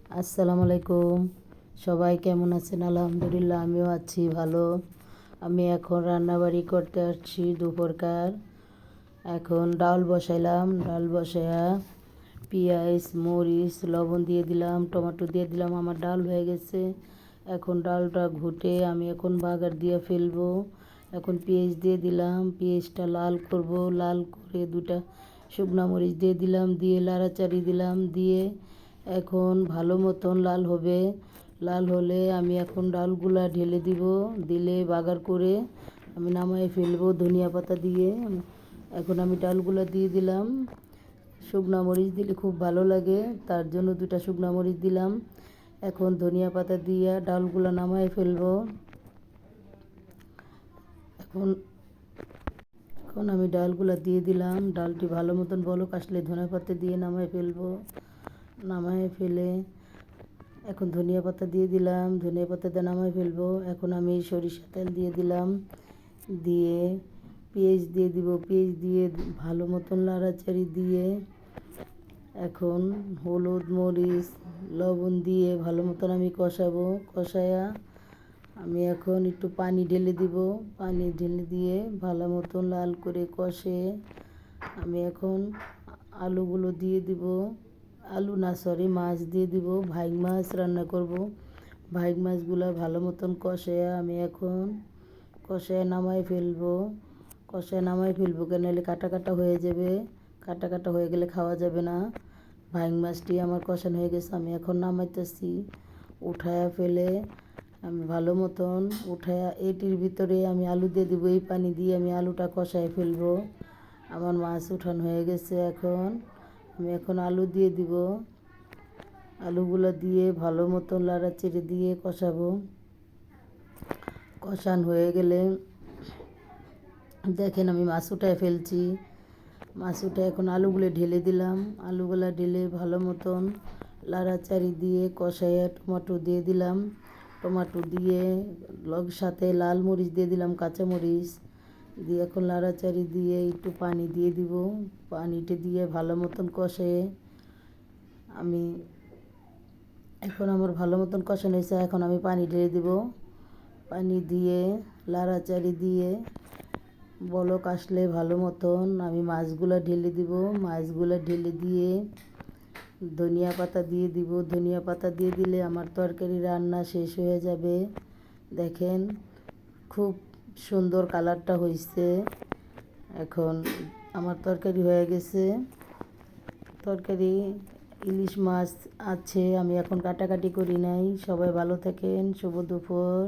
আসসালামু আলাইকুম। সবাই কেমন আছেন? আলহামদুলিল্লাহ, আমিও আছি ভালো। আমি এখন রান্নাবাড়ি করতে আসছি দুপুরকার। এখন ডাল বসাইলাম, ডাল বসায়া পেঁয়াজ মরিচ লবণ দিয়ে দিলাম, টমেটো দিয়ে দিলাম। আমার ডাল হয়ে গেছে। এখন ডালটা ঘুটে আমি এখন বাগার দিয়ে ফেলবো। এখন পেঁয়াজ দিয়ে দিলাম, পেঁয়াজটা লাল করব। লাল করে দুটা শুকনা মরিচ দিয়ে দিলাম, দিয়ে লাড়াচাড়ি দিলাম, দিয়ে এখন ভালো মতন লাল হবে। লাল হলে আমি এখন ডালগুলা ঢেলে দিব, দিলে বাগার করে আমি নামায় ফেলবো ধনিয়া পাতা দিয়ে। এখন আমি ডালগুলা দিয়ে দিলাম। শুকনা মরিচ দিলে খুব ভালো লাগে, তার জন্য দুটা শুকনা মরিচ দিলাম। এখন ধনিয়া পাতা দিয়ে ডালগুলা নামায় ফেলবো। এখন এখন আমি ডালগুলা দিয়ে দিলাম। ডালটি ভালো মতন বলক আসলে ধনিয়া পাতা দিয়ে নামায় ফেলবো। নামায় ফেলে এখন ধনিয়া পাতা দিয়ে দিলাম, ধনিয়া পাতা দিয়ে নামায় ফেলবো। এখন আমি সরিষা তেল দিয়ে দিলাম, দিয়ে পেঁয়াজ দিয়ে দিব, পেঁয়াজ দিয়ে ভালো মতন নাড়াচাড়ি দিয়ে এখন হলুদ মরিচ লবণ দিয়ে ভালো মতন আমি কষাবো। কষায়া আমি এখন একটু পানি ঢেলে দিব, পানি ঢেলে দিয়ে ভালো মতন লাল করে কষে আমি এখন আলুগুলো দিয়ে দিব। আলু না, সরি, মাছ দিয়ে দিব। ভাইগ মাছ রান্না করব। ভাইগ মাছগুলো ভালো মতন কষায়া আমি এখন কষায় নামাই ফেলবো। কষায় নামাই ফেলবো কেন, নাহলে কাটা কাটা হয়ে যাবে। কাটা কাটা হয়ে গেলে খাওয়া যাবে না। ভাইগ মাছটি আমার কষানো হয়ে গেছে, আমি এখন নামাইতেছি। উঠায়া ফেলে আমি ভালো মতন উঠায়া এটির ভিতরে আমি আলু দিয়ে দিব। এই পানি দিয়ে আমি আলুটা কষায় ফেলবো। আমার মাছ উঠানো হয়ে গেছে। আমি এখন আলু দিয়ে দিব। আলুগুলো দিয়ে ভালো মতন লাড়াচাড়ি দিয়ে কষাবো। কষান হয়ে গেলে দেখেন আমি মাছ উঠায় ফেলছি। মাছ উঠায় এখন আলুগুলো ঢেলে দিলাম। আলুগুলো ঢেলে ভালো মতন লাড়াচাড়ি দিয়ে কষাইয়া টমেটো দিয়ে দিলাম। টমেটো দিয়ে সাথে লাল মরিচ দিয়ে দিলাম, কাঁচামরিচ দিয়ে এখন লাড়াচাড়ি দিয়ে একটু পানি দিয়ে দিব। পানিটা দিয়ে ভালো মতন কষে আমি এখন আমার ভালো মতন কষানো হয়েছে। এখন আমি পানি ঢেলে দিব। পানি দিয়ে লাড়াচাড়ি দিয়ে বলক আসলে ভালো মতন আমি মাছগুলো ঢেলে দিব। মাছগুলো ঢেলে দিয়ে ধনিয়া পাতা দিয়ে দিব। ধনিয়া পাতা দিয়ে দিলে আমার তরকারি রান্না শেষ হয়ে যাবে। দেখেন খুব সুন্দর কালারটা হয়েছে। এখন আমার তরকারি হয়ে গেছে। তরকারি ইলিশ মাছ আছে, আমি এখন কাটাকাটি করি নাই। সবাই ভালো থাকেন। শুভ দুপুর।